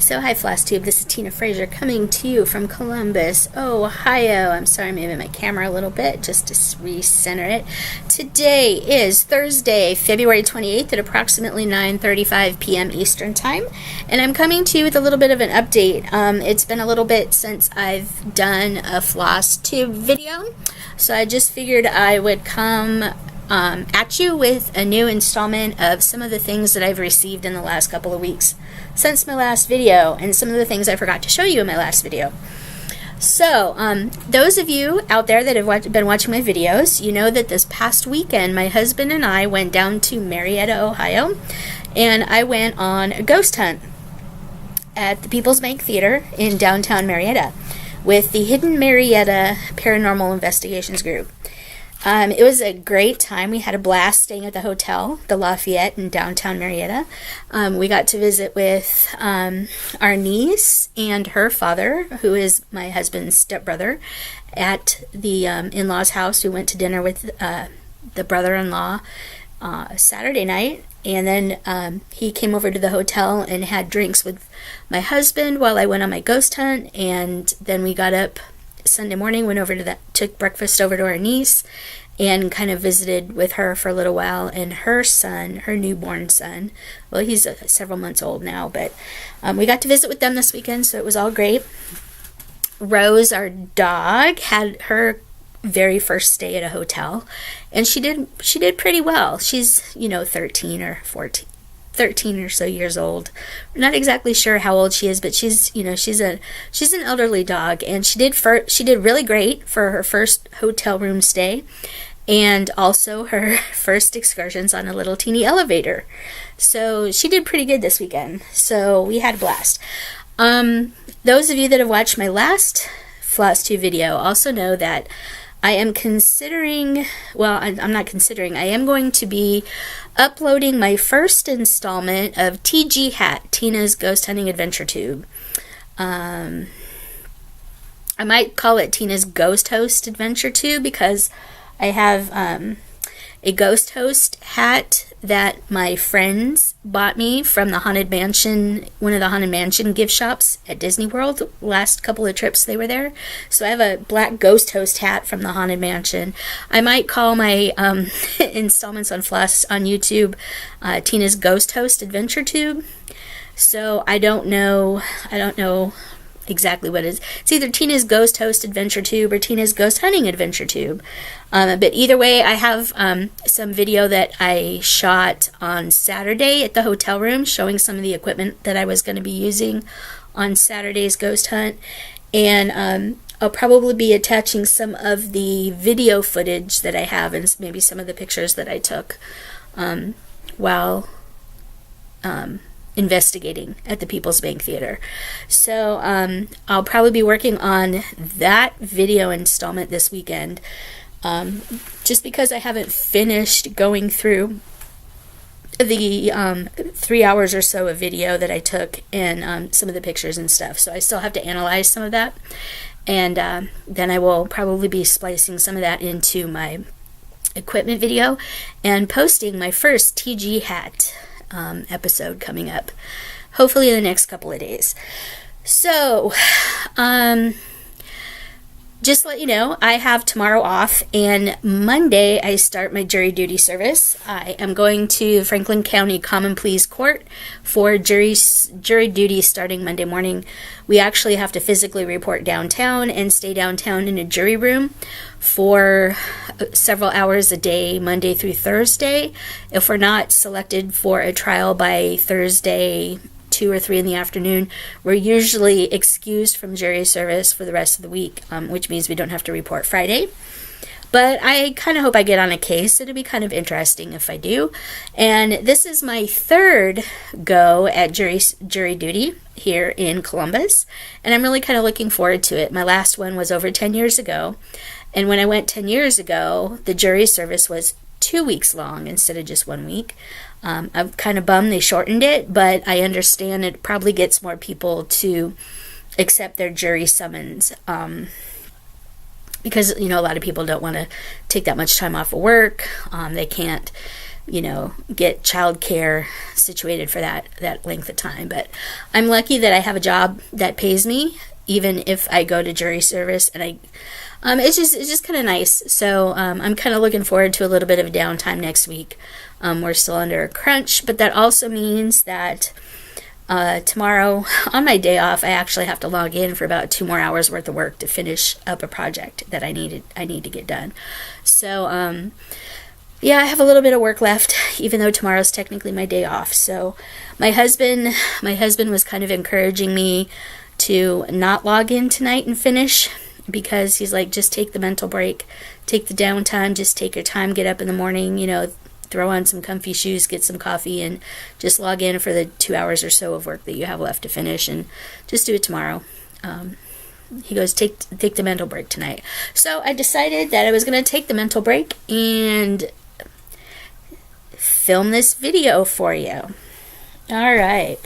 So hi Flosstube, this is tlfraseroh coming to you from Columbus, Ohio. I'm sorry I'm moving my camera a little bit just to recenter it. Today is Thursday, February 28th at approximately 9:35 p.m. Eastern Time, and I'm coming to you with a little bit of an update. It's been a little bit since I've done a Flosstube video, so I just figured I would come at you with a new installment of some of the things that I've received in the last couple of weeks since my last video, and some of the things I forgot to show you in my last video. So, those of you out there that have been watching my videos, you know that this past weekend my husband and I went down to Marietta, Ohio, and I went on a ghost hunt at the People's Bank Theater in downtown Marietta with the Hidden Marietta Paranormal Investigations Group. It was a great time. We had a blast staying at the hotel, the Lafayette in downtown Marietta. We got to visit with our niece and her father, who is my husband's stepbrother, at the in-laws' house. We went to dinner with the brother-in-law Saturday night, and then he came over to the hotel and had drinks with my husband while I went on my ghost hunt, and then we got up Sunday morning, went over to took breakfast over to our niece and kind of visited with her for a little while, and her son, her newborn son, well, he's several months old now, but we got to visit with them this weekend, so it was all great. Rose, our dog, had her very first stay at a hotel, and she did pretty well. She's 13 or so years old. We're not exactly sure how old she is, but she's an elderly dog, and she did really great for her first hotel room stay, and also her first excursions on a little teeny elevator. So she did pretty good this weekend. So we had a blast. Those of you that have watched my last Flosstube video also know that I am considering, well, I'm not considering, I am going to be uploading my first installment of TG Hat, Tina's Ghost Hunting Adventure Tube. I might call it Tina's Ghost Host Adventure Tube because I have a Ghost Host hat that my friends bought me from the Haunted Mansion, one of the Haunted Mansion gift shops at Disney World. Last couple of trips they were there. So I have a black Ghost Host hat from the Haunted Mansion. I might call my installments on YouTube Tina's Ghost Host Adventure Tube. So I don't know exactly what it is. It's either Tina's Ghost Host Adventure Tube or Tina's Ghost Hunting Adventure Tube. But either way, I have some video that I shot on Saturday at the hotel room showing some of the equipment that I was going to be using on Saturday's ghost hunt. And I'll probably be attaching some of the video footage that I have and maybe some of the pictures that I took while investigating at the People's Bank Theater. So I'll probably be working on that video installment this weekend, just because I haven't finished going through the 3 hours or so of video that I took and some of the pictures and stuff. So I still have to analyze some of that, and then I will probably be splicing some of that into my equipment video and posting my first TG Hat episode coming up, hopefully in the next couple of days. So, just to let you know, I have tomorrow off, and Monday I start my jury duty service. I am going to Franklin County Common Pleas Court for jury duty starting Monday morning. We actually have to physically report downtown and stay downtown in a jury room for several hours a day, Monday through Thursday. If we're not selected for a trial by Thursday 2 or 3 in the afternoon, we're usually excused from jury service for the rest of the week, which means we don't have to report Friday. But I kind of hope I get on a case. It'll be kind of interesting if I do. And this is my third go at jury duty here in Columbus, and I'm really kind of looking forward to it. My last one was over 10 years ago, and when I went 10 years ago, the jury service was 2 weeks long instead of just 1 week. I'm kind of bummed they shortened it, but I understand it probably gets more people to accept their jury summons, because a lot of people don't want to take that much time off of work. They can't you know, get childcare situated for that length of time. But I'm lucky that I have a job that pays me, even if I go to jury service, and it's just kind of nice. So I'm kind of looking forward to a little bit of a downtime next week. We're still under a crunch, but that also means that tomorrow, on my day off, I actually have to log in for about 2 more hours worth of work to finish up a project that I need to get done. So yeah, I have a little bit of work left, even though tomorrow's technically my day off. So my husband was kind of encouraging me to not log in tonight and finish, because he's like, just take the mental break, take the downtime, just take your time, get up in the morning, you know, throw on some comfy shoes, get some coffee, and just log in for the 2 hours or so of work that you have left to finish, and just do it tomorrow. He goes, take the mental break tonight. So I decided that I was going to take the mental break and film this video for you. All right.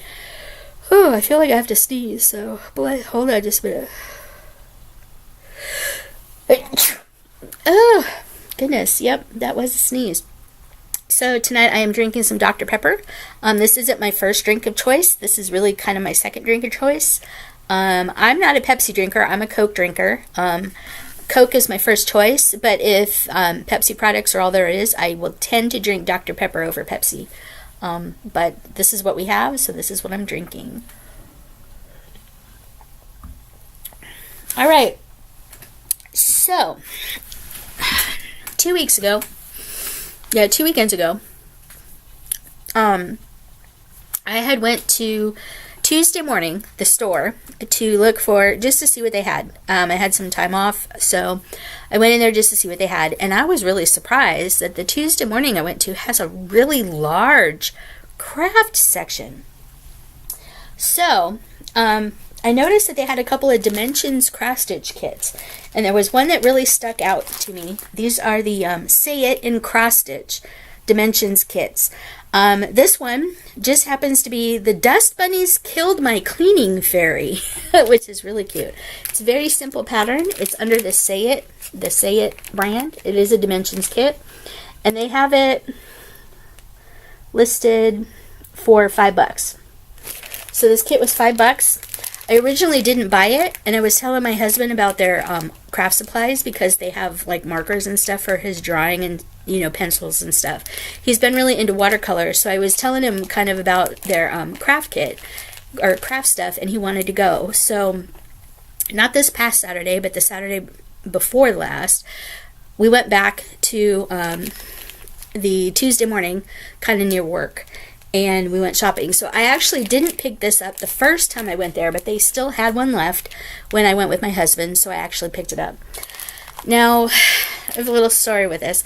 Oh, I feel like I have to sneeze, so hold on just a minute. Oh, goodness. Yep, that was a sneeze. So tonight I am drinking some Dr. Pepper. This isn't my first drink of choice. This is really kind of my second drink of choice. I'm not a Pepsi drinker. I'm a Coke drinker. Coke is my first choice, but if Pepsi products are all there is, I will tend to drink Dr. Pepper over Pepsi. But this is what we have, so this is what I'm drinking. All right. So, 2 weekends ago, I had went to Tuesday morning, the store, to look for, just to see what they had. I had some time off, so I went in there just to see what they had, and I was really surprised that the Tuesday morning I went to has a really large craft section. So, I noticed that they had a couple of Dimensions cross stitch kits, and there was one that really stuck out to me. These are the Say It in cross stitch Dimensions kits. This one just happens to be the Dust Bunnies Killed My Cleaning Fairy, which is really cute. It's a very simple pattern. It's under the Say It brand. It is a Dimensions kit, and they have it listed for $5. So this kit was $5. I originally didn't buy it, and I was telling my husband about their craft supplies, because they have like markers and stuff for his drawing, and you know, pencils and stuff. He's been really into watercolor, so I was telling him kind of about their craft kit or craft stuff, and he wanted to go. So not this past Saturday, but the Saturday before last, we went back to the Tuesday morning, kind of near work, and we went shopping. So I actually didn't pick this up the first time I went there, but they still had one left when I went with my husband, so I actually picked it up. Now, I have a little story with this.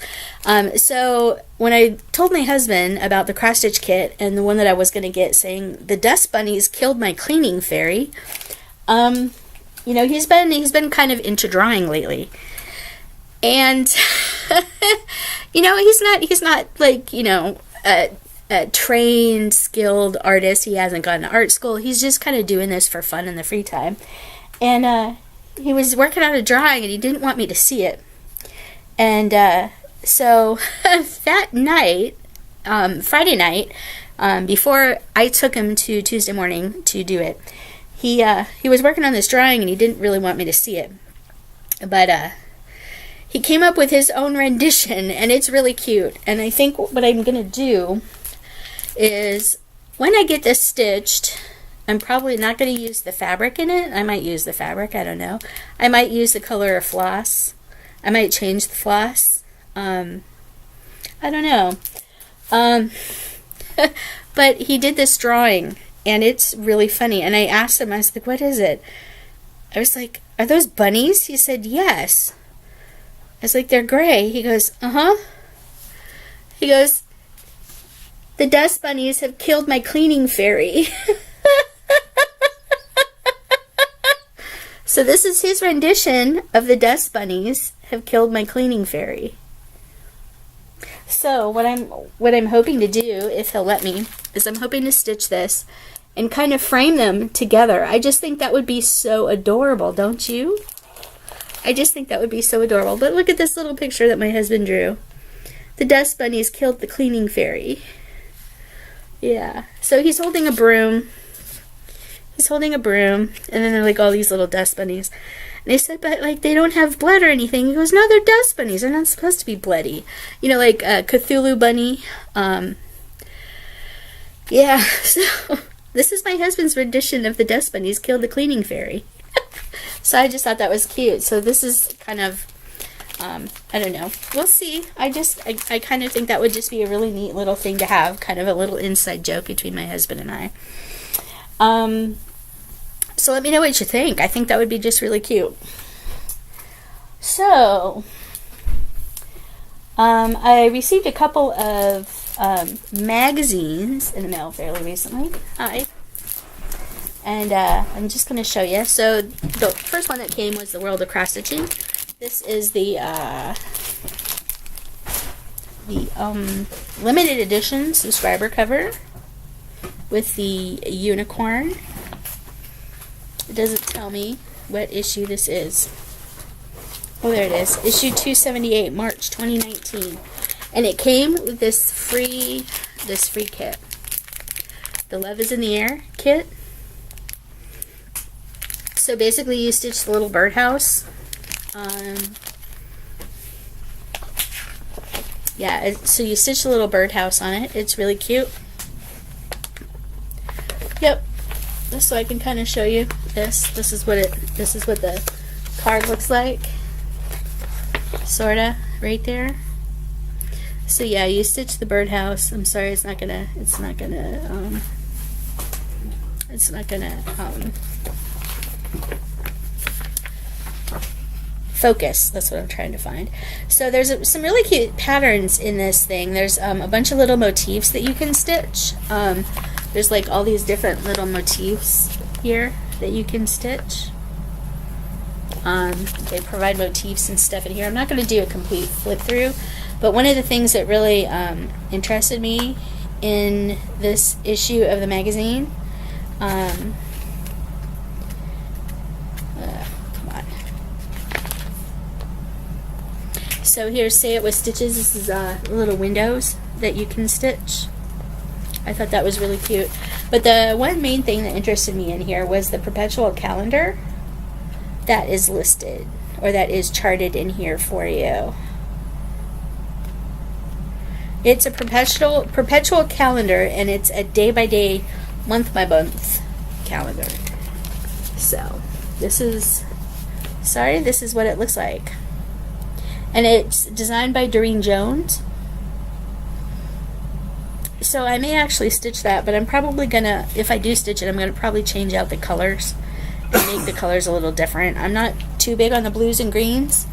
So when I told my husband about the cross stitch kit and the one that I was going to get, saying the Dust Bunnies Killed My Cleaning Fairy, you know, he's been kind of into drawing lately, and you know, he's not like, you know, a trained, skilled artist. He hasn't gone to art school. He's just kind of doing this for fun in the free time. And he was working on a drawing, and he didn't want me to see it. And so that night, Friday night, before I took him to Tuesday morning to do it, he was working on this drawing, and he didn't really want me to see it. But he came up with his own rendition, and it's really cute. And I think what I'm going to do is, when I get this stitched, I'm probably not going to use the fabric in it. I might use the fabric, I don't know. I might use the color of floss. I might change the floss. I don't know. But he did this drawing, and it's really funny. And I asked him, I was like, what is it? I was like, are those bunnies? He said, yes. I was like, they're gray. He goes, uh-huh. He goes, the Dust Bunnies have killed my cleaning fairy. So this is his rendition of the Dust Bunnies have killed my cleaning fairy. So what I'm hoping to do, if he'll let me, is I'm hoping to stitch this and kind of frame them together. I just think that would be so adorable, don't you? I just think that would be so adorable. But look at this little picture that my husband drew. The dust bunnies killed the cleaning fairy. Yeah. So he's holding a broom. He's holding a broom, and then there are like all these little dust bunnies. And they said, but like they don't have blood or anything. He goes, no, they're dust bunnies. They're not supposed to be bloody. You know, like a Cthulhu bunny. Yeah. So this is my husband's rendition of the dust bunnies killed the cleaning fairy. So I just thought that was cute. So this is kind of, I don't know. We'll see. I kind of think that would just be a really neat little thing to have. Kind of a little inside joke between my husband and I. So let me know what you think. I think that would be just really cute. So, I received a couple of magazines in the mail fairly recently. Hi. And I'm just going to show you. So the first one that came was The World of Cross Stitching. This is the limited edition subscriber cover with the unicorn. It doesn't tell me what issue this is. Oh, there it is. Issue 278, March 2019. And it came with this free kit. The Love is in the Air kit. So basically you stitch the little birdhouse. Yeah, so you stitch the little birdhouse on it. It's really cute. Yep. Just so I can kind of show you this. This is what the card looks like. Sorta right there. So yeah, you stitch the birdhouse. I'm sorry, it's not gonna focus. That's what I'm trying to find. So there's some really cute patterns in this thing. There's a bunch of little motifs that you can stitch. There's like all these different little motifs here that you can stitch. They provide motifs and stuff in here. I'm not going to do a complete flip through, but one of the things that really interested me in this issue of the magazine, come on. So here's Say It With Stitches. This is little windows that you can stitch. I thought that was really cute. But the one main thing that interested me in here was the perpetual calendar that is listed, or that is charted in here for you. It's a perpetual calendar, and it's a day-by-day, month-by-month calendar. So, this is what it looks like. And it's designed by Doreen Jones. So I may actually stitch that, but I'm probably gonna, if I do stitch it, I'm gonna probably change out the colors and make the colors a little different. I'm not too big on the blues and greens,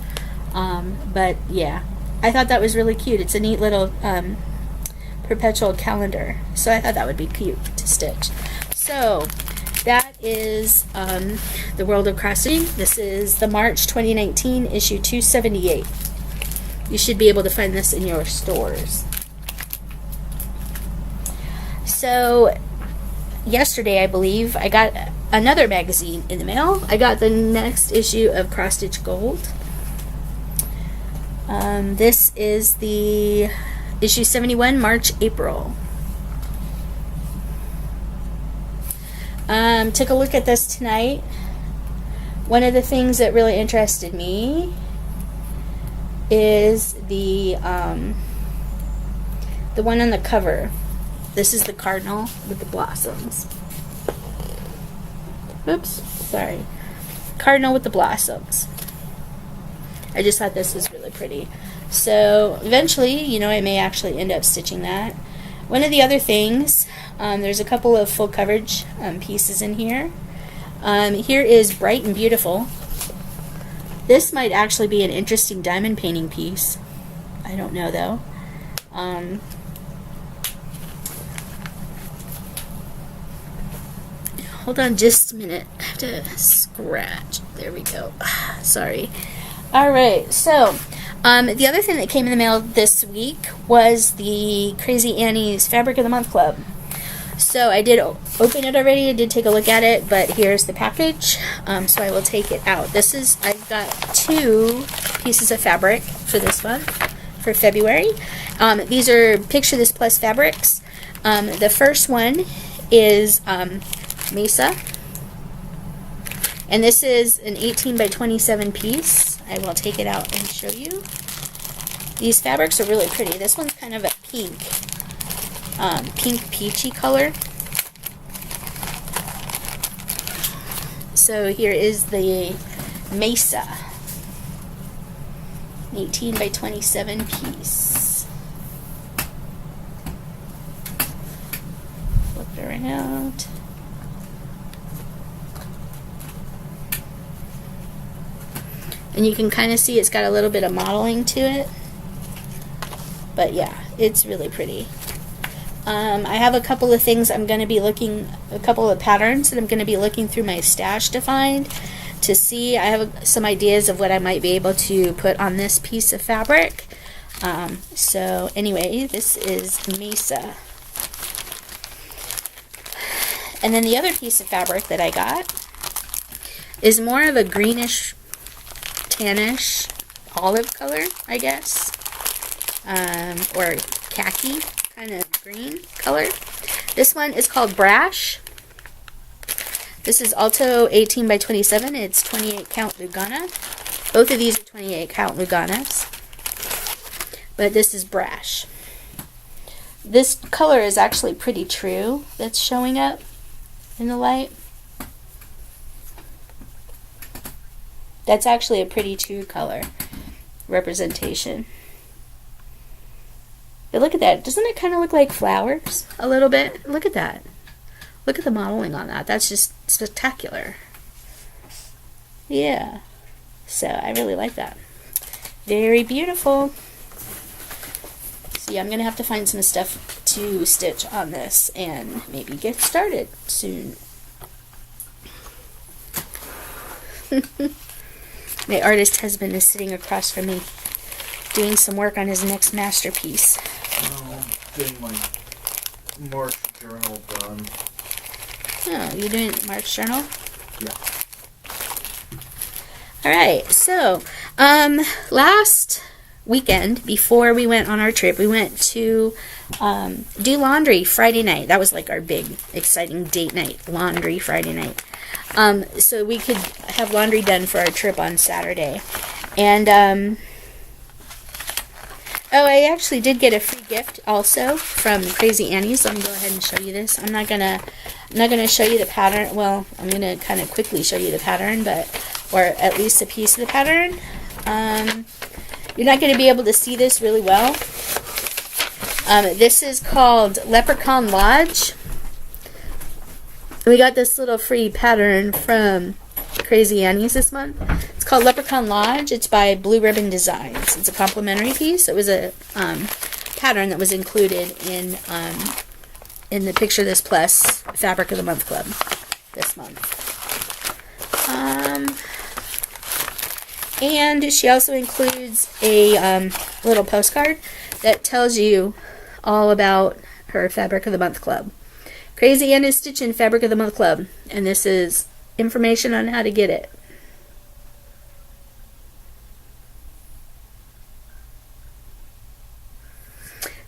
but yeah, I thought that was really cute. It's a neat little perpetual calendar, so I thought that would be cute to stitch. So that is The World of Cross Stitching. This is the March 2019 issue 278. You should be able to find this in your stores. So yesterday, I believe, I got another magazine in the mail. I got the next issue of Cross Stitch Gold. This is the issue 71, March, April. Took a look at this tonight. One of the things that really interested me is the one on the cover. This is the cardinal with the blossoms. Oops, sorry. Cardinal with the blossoms. I just thought this was really pretty. So eventually, you know, I may actually end up stitching that. One of the other things, there's a couple of full coverage pieces in here. Here is Bright and Beautiful. This might actually be an interesting diamond painting piece. I don't know though. Hold on just a minute. I have to scratch. There we go. Sorry. Alright, so the other thing that came in the mail this week was the Crazy Annie's Fabric of the Month Club. So I did open it already. I did take a look at it, but here's the package. So I will take it out. I've got 2 pieces of fabric for this month. for February. These are Picture This Plus fabrics. The first one is Mesa, and this is an 18 by 27 piece. I will take it out and show you. These fabrics are really pretty. This one's kind of a pink peachy color. So here is the Mesa, 18 by 27 piece. Flip it around. And you can kind of see it's got a little bit of modeling to it. But yeah, it's really pretty. I have a couple of things I'm going to be looking, a couple of patterns that I'm going to be looking through my stash to find, to see. I have some ideas of what I might be able to put on this piece of fabric. So anyway, this is Mesa. And then the other piece of fabric that I got is more of a greenish, tannish, olive color, I guess, or khaki kind of green color. This one is called Brash. This is also 18 by 27. It's 28 count Lugana. Both of these are 28 count Luganas, but this is Brash. This color is actually pretty true that's showing up in the light. That's actually a pretty true color representation. But look at that. Doesn't it kind of look like flowers a little bit? Look at that. Look at the modeling on that. That's just spectacular. Yeah. So I really like that. Very beautiful. So yeah, I'm going to have to find some stuff to stitch on this and maybe get started soon. My artist husband is sitting across from me doing some work on his next masterpiece. Getting my March journal done. Oh, you're doing March journal? Yeah. Alright, so last weekend before we went on our trip, we went to do laundry Friday night. That was like our big exciting date night, laundry Friday night. So we could have laundry done for our trip on Saturday. And oh, I actually did get a free gift also from Crazy Annie's. Let me go ahead and show you this. I'm not gonna show you the pattern. Well, I'm gonna kind of quickly show you the pattern, but or at least a piece of the pattern. You're not going to be able to see this really well. This is called Leprechaun Lodge. We got this little free pattern from Crazy Annie's this month. It's called Leprechaun Lodge. It's by Blue Ribbon Designs. It's a complimentary piece. It was a pattern that was included in the Picture This Plus Fabric of the Month Club this month. And she also includes a little postcard that tells you all about her Fabric of the Month Club. Crazy Ann is Stitching Fabric of the Month Club, and this is information on how to get it.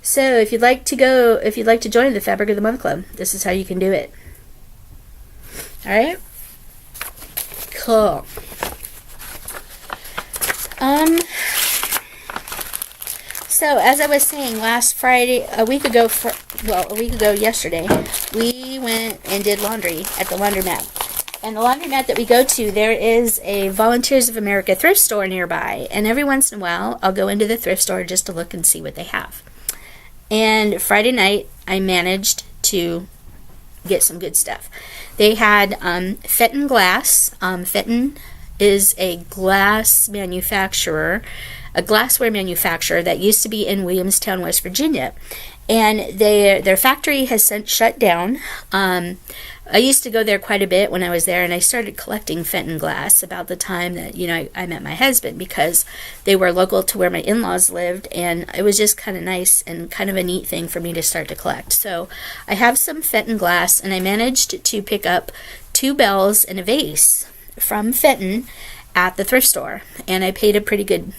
So if you'd like to join the Fabric of the Month Club, this is how you can do it. Alright? Cool. So as I was saying, last Friday, a week ago yesterday, we went and did laundry at the laundromat. And the laundromat that we go to, there is a Volunteers of America thrift store nearby. And every once in a while, I'll go into the thrift store just to look and see what they have. And Friday night, I managed to get some good stuff. They had Fenton glass. Fenton is a glass manufacturer, a glassware manufacturer that used to be in Williamstown, West Virginia. And their factory has since shut down. I used to go there quite a bit when I was there, and I started collecting Fenton glass about the time that, I met my husband, because they were local to where my in-laws lived, and it was just kind of nice and kind of a neat thing for me to start to collect. So I have some Fenton glass, and I managed to pick up 2 bells and a vase from Fenton, at the thrift store, and I paid a pretty good,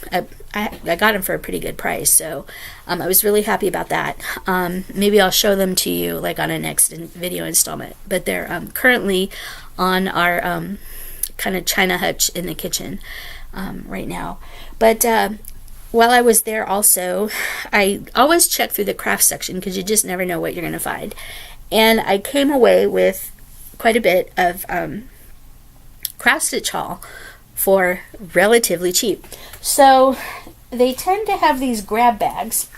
I got them for a pretty good price, so I was really happy about that. Maybe I'll show them to you like on a next video installment, but they're currently on our kind of china hutch in the kitchen right now. But while I was there also, I always check through the craft section because you just never know what you're going to find, and I came away with quite a bit of craft stitch haul for relatively cheap. So they tend to have these grab bags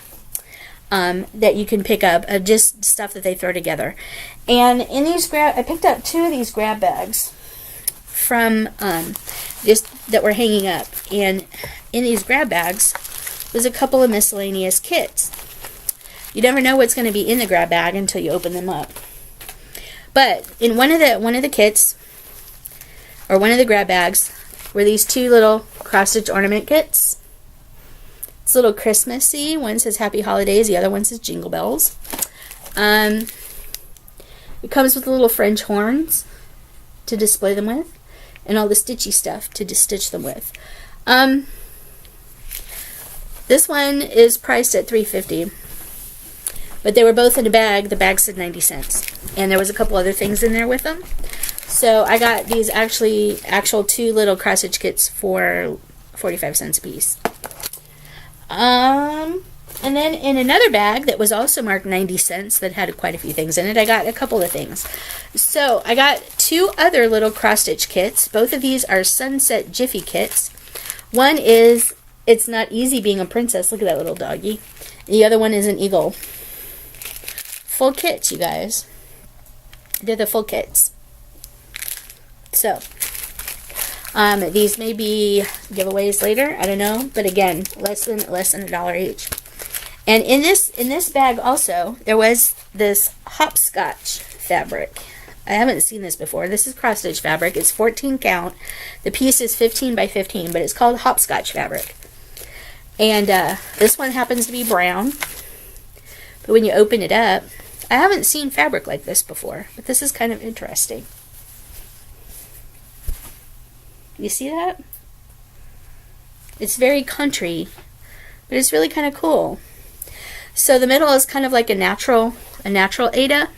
that you can pick up of just stuff that they throw together. And in these I picked up 2 of these grab bags from just that were hanging up. And in these grab bags was a couple of miscellaneous kits. You never know what's going to be in the grab bag until you open them up. But in one of the kits, or one of the grab bags, were these 2 little cross-stitch ornament kits. It's a little Christmassy. One says Happy Holidays, the other one says Jingle Bells. It comes with little French horns to display them with, and all the stitchy stuff to stitch them with. This one is priced at $3.50, but they were both in a bag. The bag said 90 cents, and there was a couple other things in there with them. So I got these actual 2 little cross stitch kits for 45 cents a piece. And then in another bag that was also marked 90 cents that had quite a few things in it, I got a couple of things. So I got 2 other little cross stitch kits. Both of these are Sunset Jiffy kits. One is It's Not Easy Being a Princess. Look at that little doggy. The other one is an eagle. Full kits, you guys. They're the full kits. So, these may be giveaways later. I don't know, but again, less than $1 each. And in this bag also, there was this hopscotch fabric. I haven't seen this before. This is cross stitch fabric. It's 14 count. The piece is 15 by 15, but it's called hopscotch fabric. And this one happens to be brown. But when you open it up, I haven't seen fabric like this before, but this is kind of interesting. You see that? It's very country, but it's really kind of cool. So the middle is kind of like a natural Aida,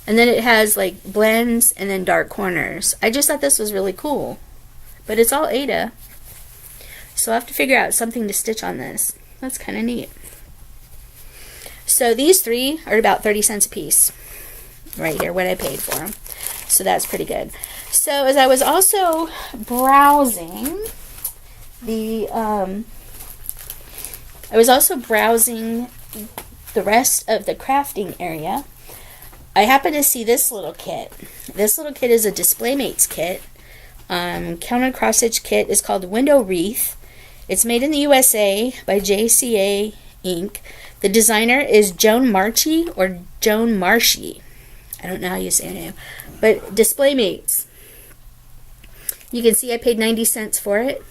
and then it has like blends and then dark corners. I just thought this was really cool, but it's all Aida, so I'll have to figure out something to stitch on this. That's kind of neat. So these 3 are about 30 cents a piece, right here, what I paid for them. So that's pretty good. So as I was also browsing the rest of the crafting area, I happened to see this little kit. This little kit is a DisplayMates kit. Counter cross stitch kit is called Window Wreath. It's made in the USA by JCA Inc. The designer is Joan Marchi or Joan Marshy. I don't know how you say her name. But DisplayMates. You can see I paid 90 cents for it.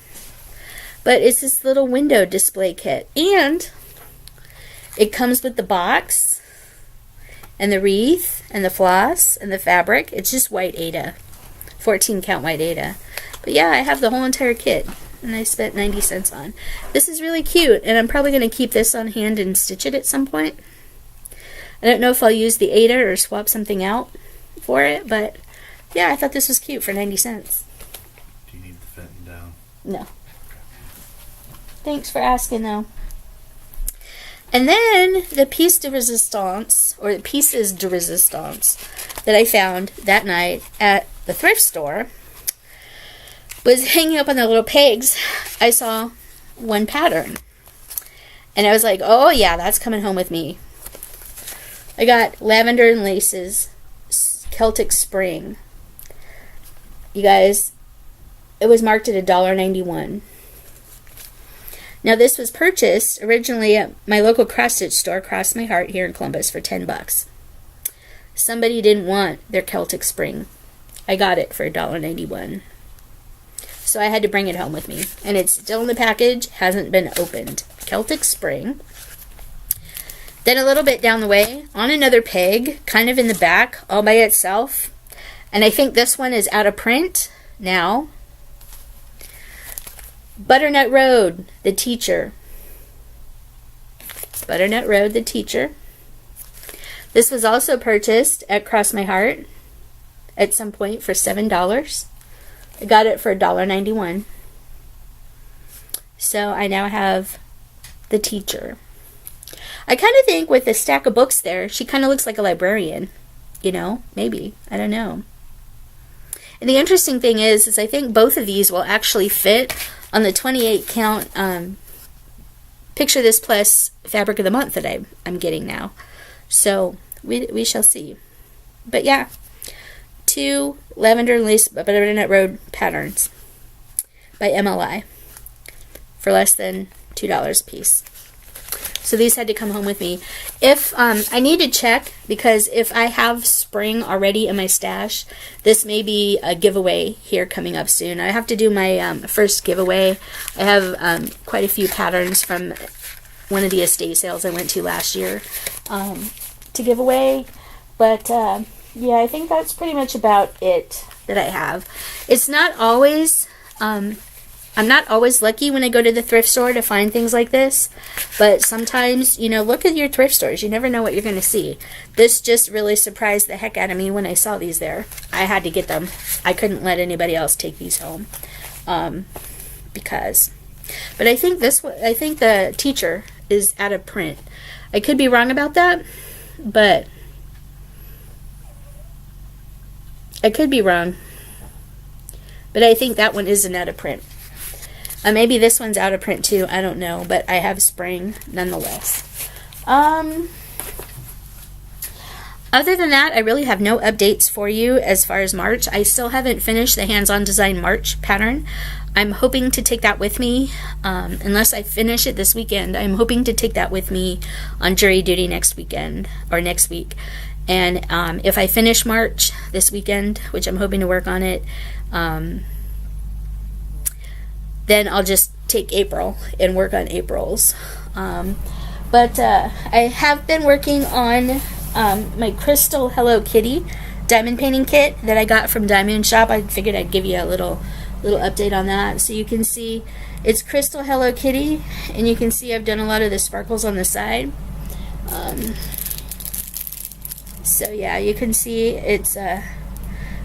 But it's this little window display kit. And it comes with the box and the wreath and the floss and the fabric. It's just white Aida. 14 count white Aida. But yeah, I have the whole entire kit. And I spent 90 cents on. This is really cute. And I'm probably going to keep this on hand and stitch it at some point. I don't know if I'll use the Aida or swap something out for it. But yeah, I thought this was cute for 90 cents. Do you need the fitting down? No. Thanks for asking, though. And then the piece de resistance, or the pieces de resistance, that I found that night at the thrift store was hanging up on the little pegs. I saw one pattern. And I was like, oh yeah, that's coming home with me. I got Lavender and Laces, Celtic Spring. You guys, it was marked at $1.91. Now this was purchased originally at my local cross stitch store, Cross My Heart, here in Columbus, for $10. Somebody didn't want their Celtic Spring. I got it for $1.91. So I had to bring it home with me. And it's still in the package, hasn't been opened. Celtic Spring. Then a little bit down the way, on another peg, kind of in the back, all by itself. And I think this one is out of print now. Butternut Road, the teacher. Butternut Road, the teacher. This was also purchased at Cross My Heart at some point for $7. I got it for $1.91. So I now have the teacher. I kind of think with the stack of books there, she kind of looks like a librarian. You know, maybe. I don't know. And the interesting thing is I think both of these will actually fit on the 28 count Picture This Plus Fabric of the Month that I'm getting now. So we shall see. But yeah, 2 Lavender and Lace Butternut Road patterns by MLI for less than $2 a piece. So these had to come home with me. If I need to check, because if I have spring already in my stash, this may be a giveaway here coming up soon. I have to do my first giveaway. I have quite a few patterns from one of the estate sales I went to last year to give away. But yeah, I think that's pretty much about it that I have. It's not always... I'm not always lucky when I go to the thrift store to find things like this, but sometimes, you know, look at your thrift stores. You never know what you're going to see. This just really surprised the heck out of me when I saw these there. I had to get them. I couldn't let anybody else take these home because. But I think the teacher is out of print. I could be wrong about that, but I could be wrong. But I think that one isn't out of print. Maybe this one's out of print too. I don't know, but I have spring nonetheless. Other than that, I really have no updates for you as far as March. I still haven't finished the Hands-On Design March pattern. I'm hoping to take that with me, unless I finish it this weekend. I'm hoping to take that with me on jury duty next weekend, or next week. And if I finish March this weekend, which I'm hoping to work on it, then I'll just take April and work on April's. But I have been working on my Crystal Hello Kitty diamond painting kit that I got from Diamond Shop. I figured I'd give you a little update on that. So you can see it's Crystal Hello Kitty, and you can see I've done a lot of the sparkles on the side. So yeah, you can see it's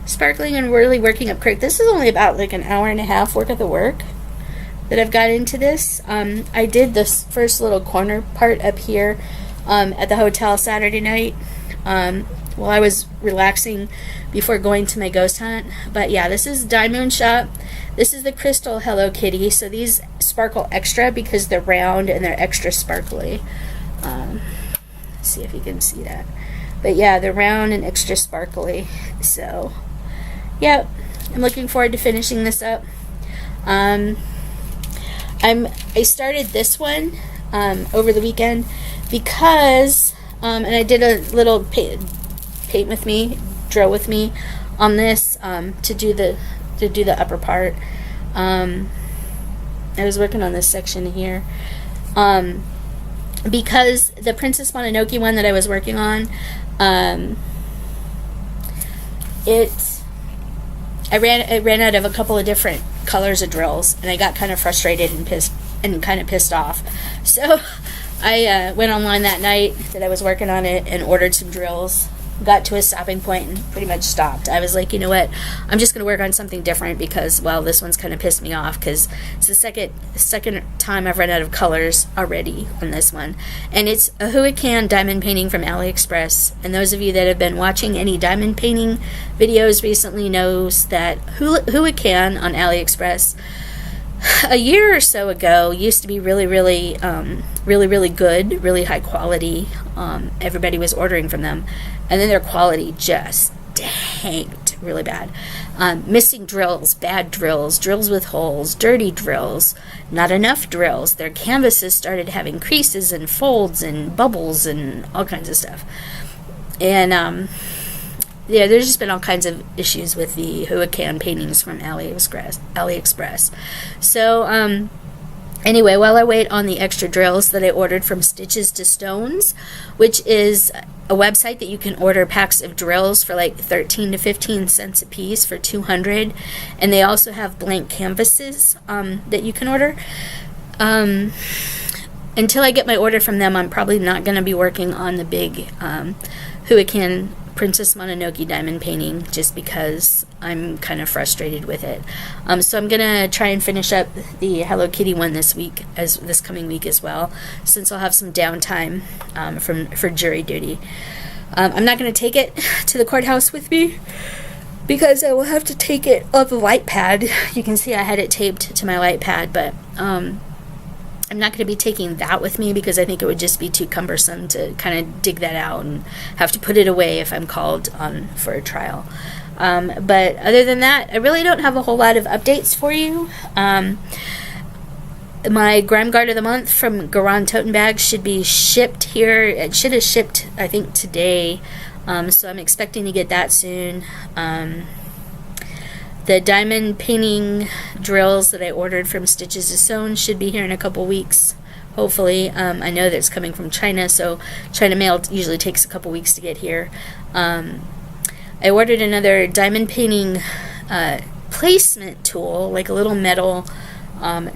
sparkling and really working up quick. This is only about like an hour and a half worth of the work that I've got into this. I did this first little corner part up here at the hotel Saturday night while I was relaxing before going to my ghost hunt. But yeah, this is Diamond Shop. This is the Crystal Hello Kitty. So these sparkle extra because they're round and they're extra sparkly. Let's see if you can see that. But yeah, they're round and extra sparkly. So, yep, I'm looking forward to finishing this up. I started this one over the weekend because, and I did a little paint with me, draw with me on this to do the upper part. I was working on this section here because the Princess Mononoke one that I was working on, I ran out of a couple of different colors of drills, and I got kind of frustrated and pissed off. So I went online that night that I was working on it and ordered some drills. Got to a stopping point and pretty much stopped. I was like, you know what? I'm just going to work on something different because, well, this one's kind of pissed me off because it's the second time I've run out of colors already on this one. And it's a Huican diamond painting from AliExpress. And those of you that have been watching any diamond painting videos recently knows that Huican on AliExpress a year or so ago used to be really good, really high quality. Everybody was ordering from them. And then their quality just tanked really bad. Missing drills, bad drills, drills with holes, dirty drills, not enough drills. Their canvases started having creases and folds and bubbles and all kinds of stuff. And yeah, there's just been all kinds of issues with the Huican paintings from AliExpress. So anyway, while I wait on the extra drills that I ordered from Stitches to Stones, which is a website that you can order packs of drills for like 13 to 15 cents a piece for 200, and they also have blank canvases that you can order. Until I get my order from them, I'm probably not going to be working on the big Huican Princess Mononoke diamond painting, just because I'm kind of frustrated with it. So I'm going to try and finish up the Hello Kitty one this coming week as well, since I'll have some downtime for jury duty. I'm not going to take it to the courthouse with me, because I will have to take it off the light pad. You can see I had it taped to my light pad, but I'm not going to be taking that with me, because I think it would just be too cumbersome to kind of dig that out and have to put it away if I'm called on for a trial. But other than that, I really don't have a whole lot of updates for you. My Grime Guard of the Month from Garan Toten Bag should be shipped here. It should have shipped, I think, today. So I'm expecting to get that soon. The diamond painting drills that I ordered from Stitches of Sewn should be here in a couple weeks, hopefully. I know that it's coming from China, so China mail usually takes a couple weeks to get here. I ordered another diamond painting placement tool, like a little metal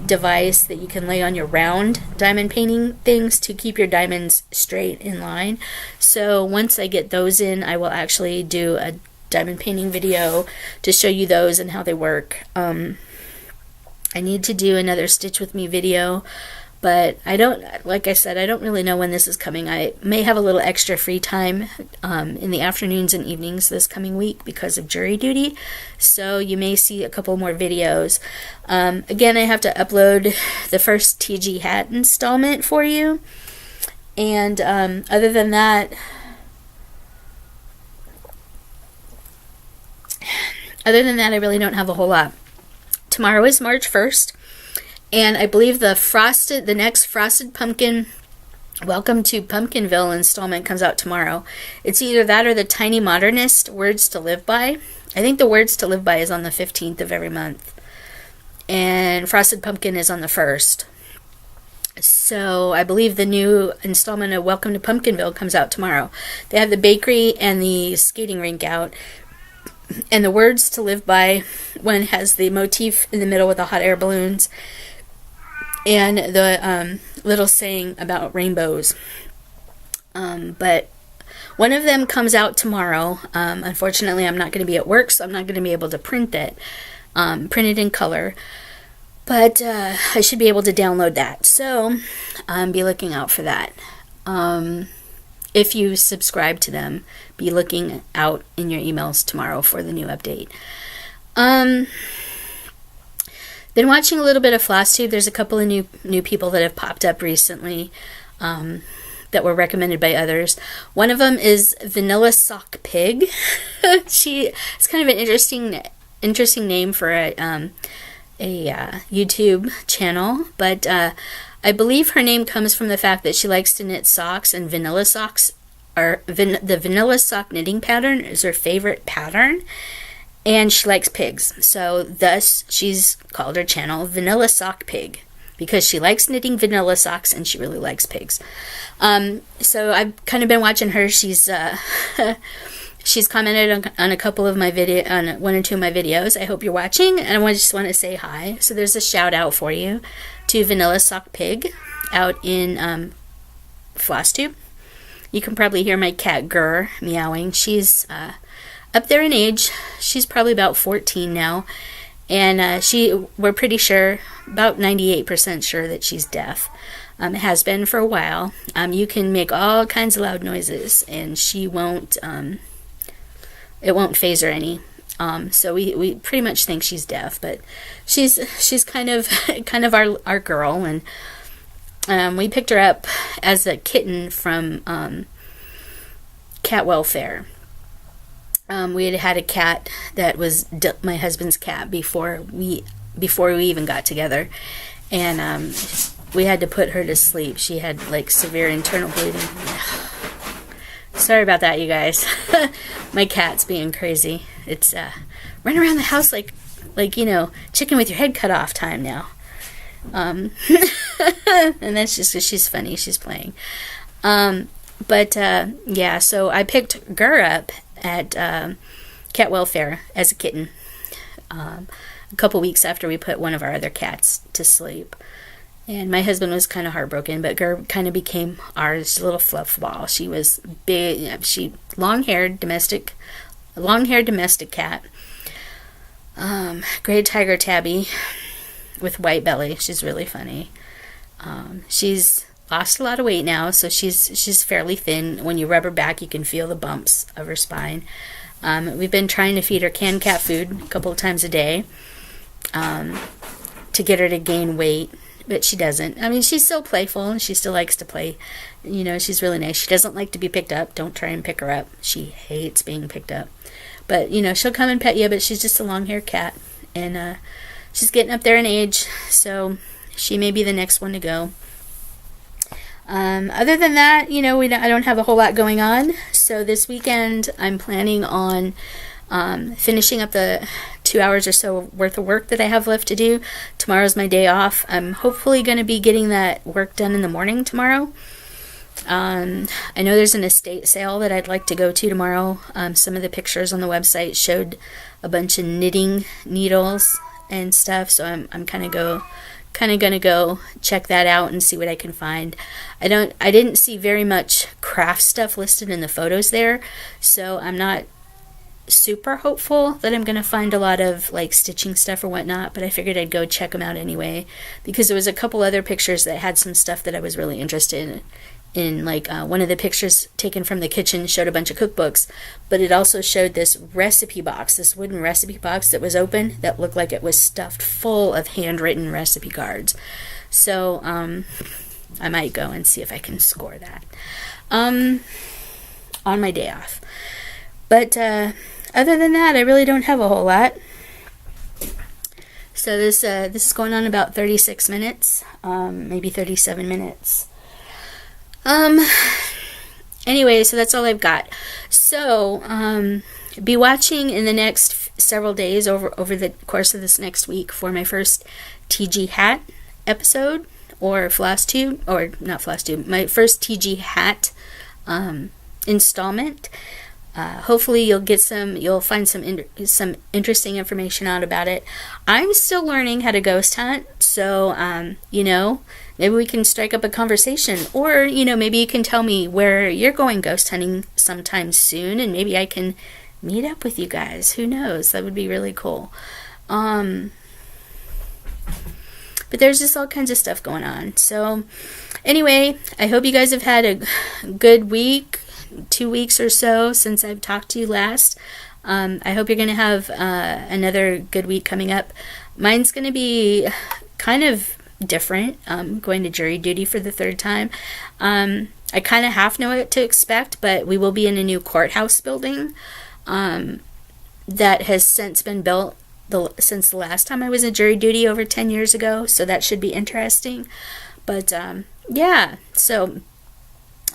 device that you can lay on your round diamond painting things to keep your diamonds straight in line. So once I get those in, I will actually do a diamond painting video to show you those and how they work. I need to do another Stitch With Me video, but like I said, I don't really know when this is coming. I may have a little extra free time in the afternoons and evenings this coming week because of jury duty, so you may see a couple more videos. Again, I have to upload the first TG hat installment for you, and other than that, I really don't have a whole lot. Tomorrow is March 1st, and I believe the next Frosted Pumpkin Welcome to Pumpkinville installment comes out tomorrow. It's either that or the Tiny Modernist Words to Live By. I think the Words to Live By is on the 15th of every month, and Frosted Pumpkin is on the 1st. So I believe the new installment of Welcome to Pumpkinville comes out tomorrow. They have the bakery and the skating rink out. And the Words to Live By one has the motif in the middle with the hot air balloons and the little saying about rainbows. But one of them comes out tomorrow. Unfortunately, I'm not going to be at work, so I'm not going to be able to print it in color. But I should be able to download that. So be looking out for that. If you subscribe to them, be looking out in your emails tomorrow for the new update. Been watching a little bit of Flosstube. There's a couple of new people that have popped up recently that were recommended by others. One of them is Vanilla Sock Pig. It's kind of an interesting name for a YouTube channel, but I believe her name comes from the fact that she likes to knit socks, and vanilla socks the vanilla sock knitting pattern is her favorite pattern, and she likes pigs. So thus she's called her channel Vanilla Sock Pig, because she likes knitting vanilla socks and she really likes pigs. So I've kind of been watching her. She's she's commented on a couple of my on one or two of my videos. I hope you're watching, and I just want to say hi. So there's a shout out for you to Vanilla Sock Pig out in Flosstube. You can probably hear my cat Gurr meowing. She's up there in age. She's probably about 14 now, and we're pretty sure, about 98% sure, that she's deaf. Has been for a while. You can make all kinds of loud noises, and she won't. It won't phase her any. So we pretty much think she's deaf, but she's kind of our girl, and we picked her up as a kitten from cat welfare. We had a cat that was my husband's cat before we even got together, and we had to put her to sleep. She had like severe internal bleeding. Sorry about that, you guys. My cat's being crazy. It's run around the house like chicken with your head cut off time now. And that's just because she's funny. She's playing. But yeah, so I picked Gur up at cat welfare as a kitten a couple weeks after we put one of our other cats to sleep. And my husband was kind of heartbroken, but Gur kind of became ours little fluff ball. She was big, long-haired domestic cat. Gray tiger tabby with white belly. She's really funny. She's lost a lot of weight now, so she's fairly thin. When you rub her back, you can feel the bumps of her spine. We've been trying to feed her canned cat food a couple of times a day to get her to gain weight, but she doesn't. I mean, she's still playful and she still likes to play. She's really nice. She doesn't like to be picked up. Don't try and pick her up. She hates being picked up. But, she'll come and pet you, but she's just a long-haired cat. And she's getting up there in age, so she may be the next one to go. Other than that, I don't have a whole lot going on. So this weekend, I'm planning on finishing up the 2 hours or so worth of work that I have left to do. Tomorrow's my day off. I'm hopefully going to be getting that work done in the morning tomorrow. I know there's an estate sale that I'd like to go to tomorrow. Some of the pictures on the website showed a bunch of knitting needles and stuff, so I'm kind of gonna go check that out and see what I can find. I didn't see very much craft stuff listed in the photos there, so I'm not super hopeful that I'm gonna find a lot of like stitching stuff or whatnot, but I figured I'd go check them out anyway, because there was a couple other pictures that had some stuff that I was really interested in. Like one of the pictures taken from the kitchen showed a bunch of cookbooks, but it also showed this wooden recipe box that was open that looked like it was stuffed full of handwritten recipe cards. So I might go and see if I can score that on my day off. But other than that, I really don't have a whole lot. So this is going on about 36 minutes, maybe 37 minutes. Anyway, so that's all I've got. So, be watching in the next several days over the course of this next week for my first TG hat episode, or Flosstube, or not Flosstube, my first TG hat installment. Hopefully you'll find some interesting information out about it. I'm still learning how to ghost hunt, so maybe we can strike up a conversation, or maybe you can tell me where you're going ghost hunting sometime soon, and maybe I can meet up with you guys. Who knows? That would be really cool. But there's just all kinds of stuff going on. So anyway, I hope you guys have had a good week. 2 weeks or so since I've talked to you last. I hope you're going to have another good week coming up. Mine's going to be kind of different. Going to jury duty for the third time. I kind of half know what to expect, but we will be in a new courthouse building that has since been built since the last time I was in jury duty over 10 years ago, so that should be interesting. But yeah, so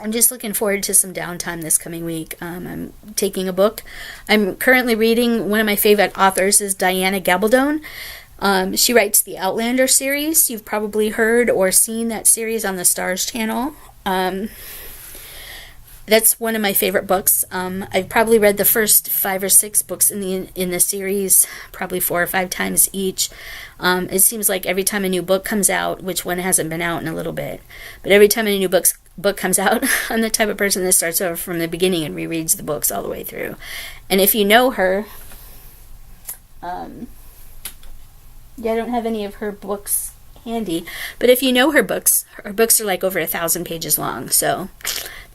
I'm just looking forward to some downtime this coming week. I'm taking a book. I'm currently reading, one of my favorite authors is Diana Gabaldon. She writes the Outlander series. You've probably heard or seen that series on the Stars channel. That's one of my favorite books. I've probably read the first 5 or 6 books in the series, probably 4 or 5 times each. It seems like every time a new book comes out, which one hasn't been out in a little bit, but every time a new book comes out, I'm the type of person that starts over from the beginning and rereads the books all the way through. And if you know her, I don't have any of her books handy, but if you know her books are like over 1,000 pages long. So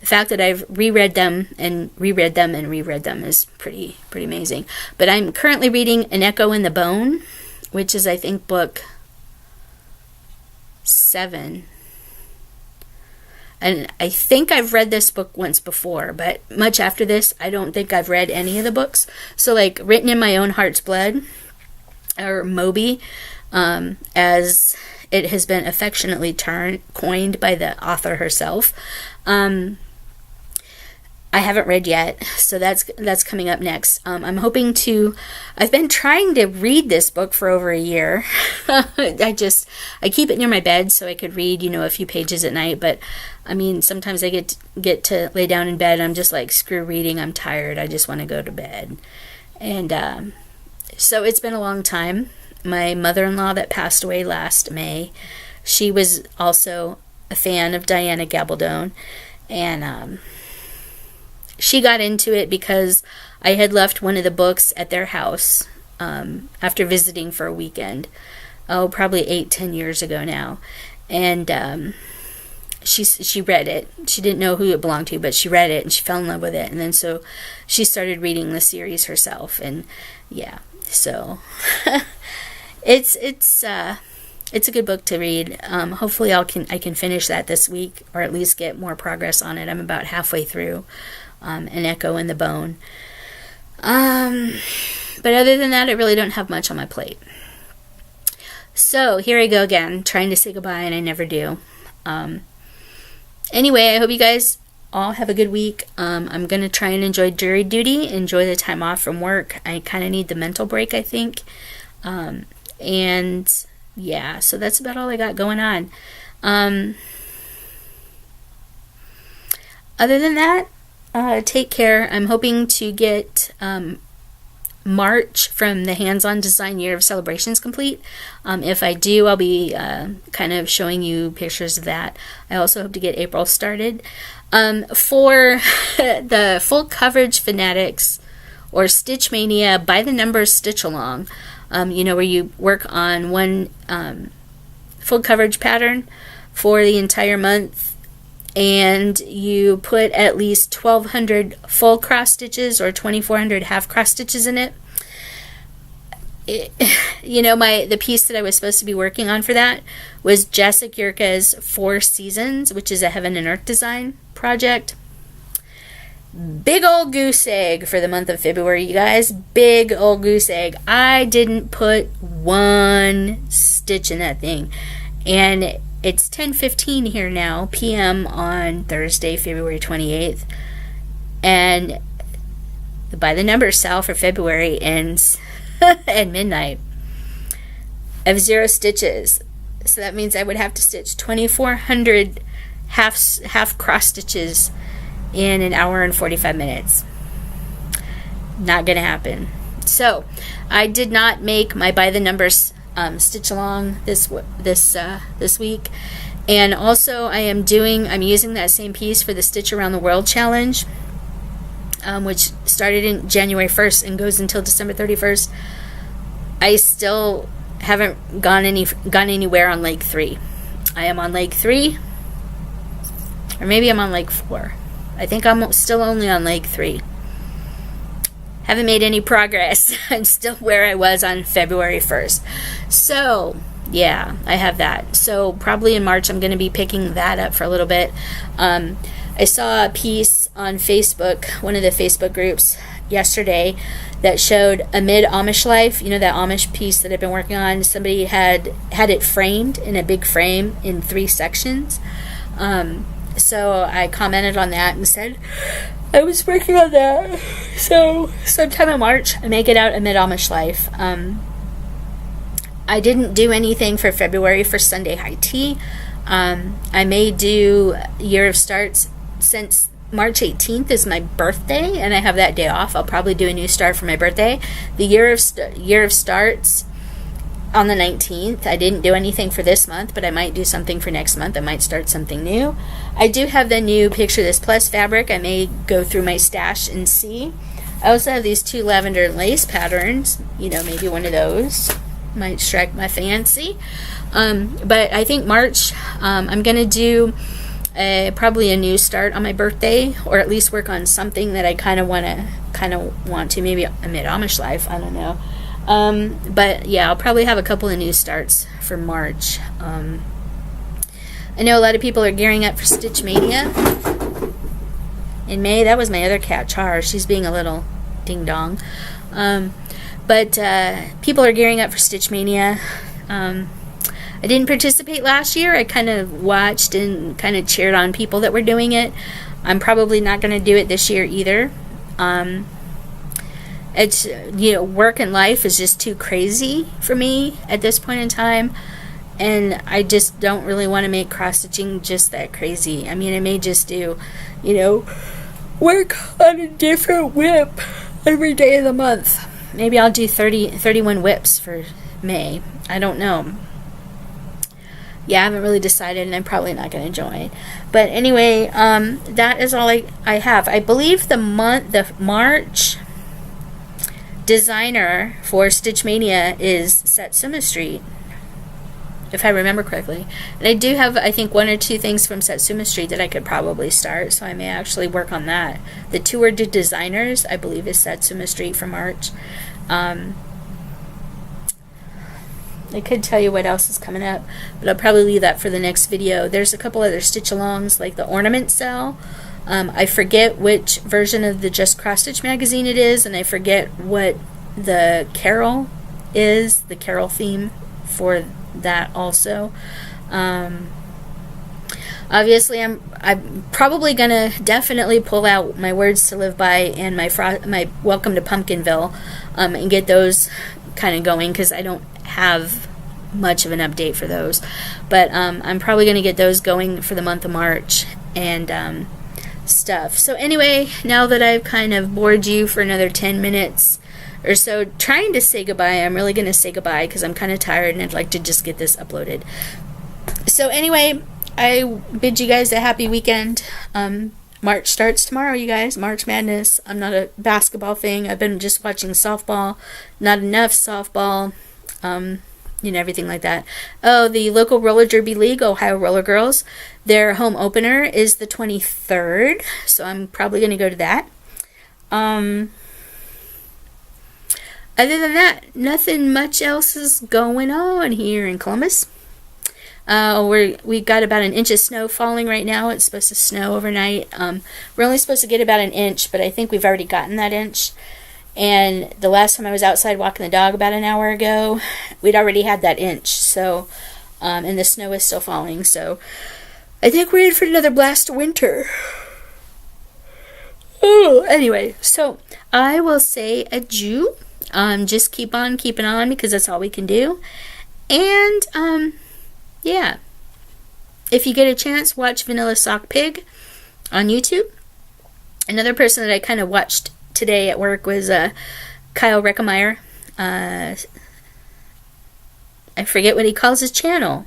the fact that I've reread them and reread them is pretty amazing. But I'm currently reading An Echo in the Bone, which is, I think, book 7. And I think I've read this book once before, but much after this, I don't think I've read any of the books. So, like, Written in My Own Heart's Blood, or Moby, as it has been affectionately coined by the author herself. I haven't read yet, so that's coming up next. I'm hoping to. I've been trying to read this book for over a year. I keep it near my bed so I could read, a few pages at night. But I mean, sometimes I get to lay down in bed. I'm just like, screw reading. I'm tired. I just want to go to bed. And so it's been a long time. My mother-in-law that passed away last May, she was also a fan of Diana Gabaldon, and she got into it because I had left one of the books at their house after visiting for a weekend. Probably 8-10 years ago now. And she read it. She didn't know who it belonged to, but she read it and she fell in love with it. And then so she started reading the series herself. And yeah, so it's a good book to read. Hopefully I can finish that this week, or at least get more progress on it. I'm about halfway through. An Echo in the Bone. But other than that, I really don't have much on my plate. So here I go again, trying to say goodbye, and I never do. Anyway, I hope you guys all have a good week. I'm going to try and enjoy jury duty, enjoy the time off from work. I kind of need the mental break, I think. And yeah, so that's about all I got going on. Other than that, take care. I'm hoping to get March from the hands-on design year of celebrations complete. If I do, I'll be kind of showing you pictures of that. I also hope to get April started. For the full coverage fanatics or Stitch Mania by the numbers stitch along, where you work on one full coverage pattern for the entire month, and you put at least 1,200 full cross stitches or 2,400 half cross stitches in it. The piece that I was supposed to be working on for that was Jessica Yurka's 4 Seasons, which is a Heaven and Earth design project. Big old goose egg for the month of February, you guys. Big old goose egg. I didn't put one stitch in that thing. And it's 10:15 here now, p.m. on Thursday, February 28th. And the by the numbers sale for February ends at midnight. I have 0 stitches. So that means I would have to stitch 2,400 half cross stitches in an hour and 45 minutes. Not going to happen. So I did not make my by the numbers stitch along this week, and also I'm using that same piece for the Stitch Around the World challenge, which started in January 1st and goes until December 31st. I still haven't gone anywhere on leg 3. I am on leg 3, or maybe I'm on leg 4. I think I'm still only on leg 3. Haven't made any progress. I'm still where I was on February 1st. So, yeah, I have that. So, probably in March, I'm going to be picking that up for a little bit. I saw a piece on Facebook, one of the Facebook groups, yesterday that showed Amid Amish Life. That Amish piece that I've been working on. Somebody had it framed in a big frame in 3 sections. So, I commented on that and said I was working on that. So sometime in March, I may get out Amid Amish Life. I didn't do anything for February for Sunday High Tea. I may do Year of Starts since March 18th is my birthday, and I have that day off. I'll probably do a new start for my birthday. The Year of Starts on the 19th. I didn't do anything for this month, but I might do something for next month. I might start something new. I do have the new Picture This Plus fabric. I may go through my stash and see. I also have these 2 lavender lace patterns. Maybe one of those might strike my fancy. But I think March, I'm going to do probably a new start on my birthday, or at least work on something that I kind of want to. Maybe Amid Amish Life. I don't know. But yeah, I'll probably have a couple of new starts for March. I know a lot of people are gearing up for Stitch Mania in May. That was my other cat, Char. She's being a little ding dong. But people are gearing up for Stitch Mania. I didn't participate last year. I kind of watched and kind of cheered on people that were doing it. I'm probably not going to do it this year either. It's, work and life is just too crazy for me at this point in time. And I just don't really want to make cross-stitching just that crazy. I mean, I may just do, work on a different whip every day of the month. Maybe I'll do 31 whips for May. I don't know. Yeah, I haven't really decided, and I'm probably not going to join. But anyway, that is all I have. I believe the March designer for Stitch Mania is Satsuma Street, if I remember correctly. And I do have, I think, 1 or 2 things from Satsuma Street that I could probably start, so I may actually work on that. The Tour de Designers, I believe, is Satsuma Street for March. I could tell you what else is coming up, but I'll probably leave that for the next video. There's a couple other stitch-alongs, like the ornament sale. I forget which version of the Just Cross Stitch magazine it is, and I forget what the carol is, the carol theme for that also. Obviously, I'm probably gonna definitely pull out my Words to Live By and my Welcome to Pumpkinville, and get those kind of going, because I don't have much of an update for those. But I'm probably gonna get those going for the month of March and stuff. So anyway, now that I've kind of bored you for another 10 minutes or so trying to say goodbye, I'm really going to say goodbye because I'm kind of tired and I'd like to just get this uploaded. So anyway, I bid you guys a happy weekend. March starts tomorrow, you guys. March Madness. I'm not a basketball thing. I've been just watching softball. Not enough softball. Everything like that. Oh, the local roller derby league, Ohio Roller Girls, their home opener is the 23rd, so I'm probably going to go to that. Other than that, nothing much else is going on here in Columbus. We got about an inch of snow falling right now. It's supposed to snow overnight. We're only supposed to get about an inch, but I think we've already gotten that inch. And the last time I was outside walking the dog about an hour ago, we'd already had that inch. So, and the snow is still falling. So, I think we're in for another blast of winter. Oh, anyway, so I will say adieu. Just keep on keeping on, because that's all we can do. And, yeah. If you get a chance, watch Vanilla Sock Pig on YouTube. Another person that I kind of watched today at work was Kyle Rekemeyer. I forget what he calls his channel.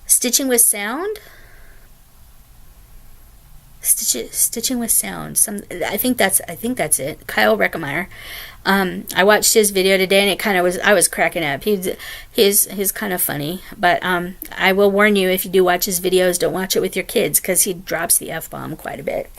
Stitching with Sound? Stitching with Sound. I think that's it. Kyle Rekemeyer. I watched his video today, and it kind of was. I was cracking up. He's kind of funny, but I will warn you, if you do watch his videos, don't watch it with your kids, because he drops the F-bomb quite a bit.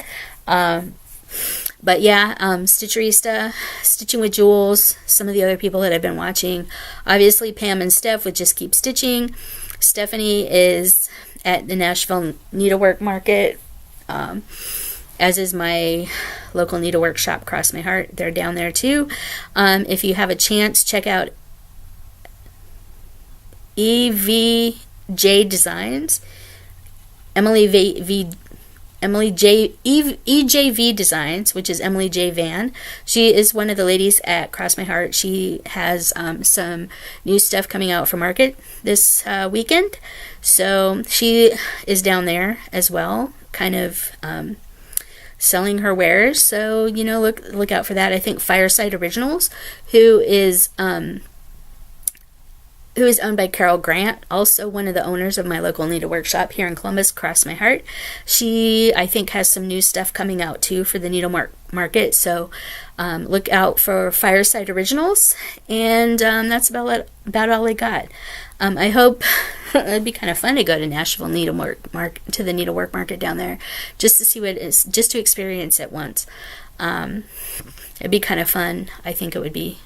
But yeah, Stitcherista, Stitching with Jules, some of the other people that I've been watching. Obviously, Pam and Steph would Just Keep Stitching. Stephanie is at the Nashville Needlework Market, as is my local needlework shop, Cross My Heart. They're down there too. If you have a chance, check out EVJ Designs. EJV Designs, which is Emily J. Van. She is one of the ladies at Cross My Heart. She has some new stuff coming out for market this weekend. So she is down there as well, kind of selling her wares. So, look out for that. I think Fireside Originals, who is owned by Carol Grant, also one of the owners of my local needlework shop here in Columbus, Cross My Heart. She, I think, has some new stuff coming out too for the needle market. So look out for Fireside Originals. And that's about all I got. I hope it'd be kind of fun to go to Nashville to the needlework market down there, just to see what it is, just to experience it once. It'd be kind of fun. I think it would be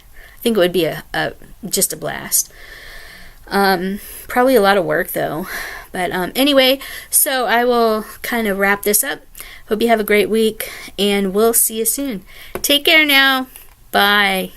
just a blast. Probably a lot of work though, but anyway, so I will kind of wrap this up. Hope you have a great week, and we'll see you soon. Take care now. Bye.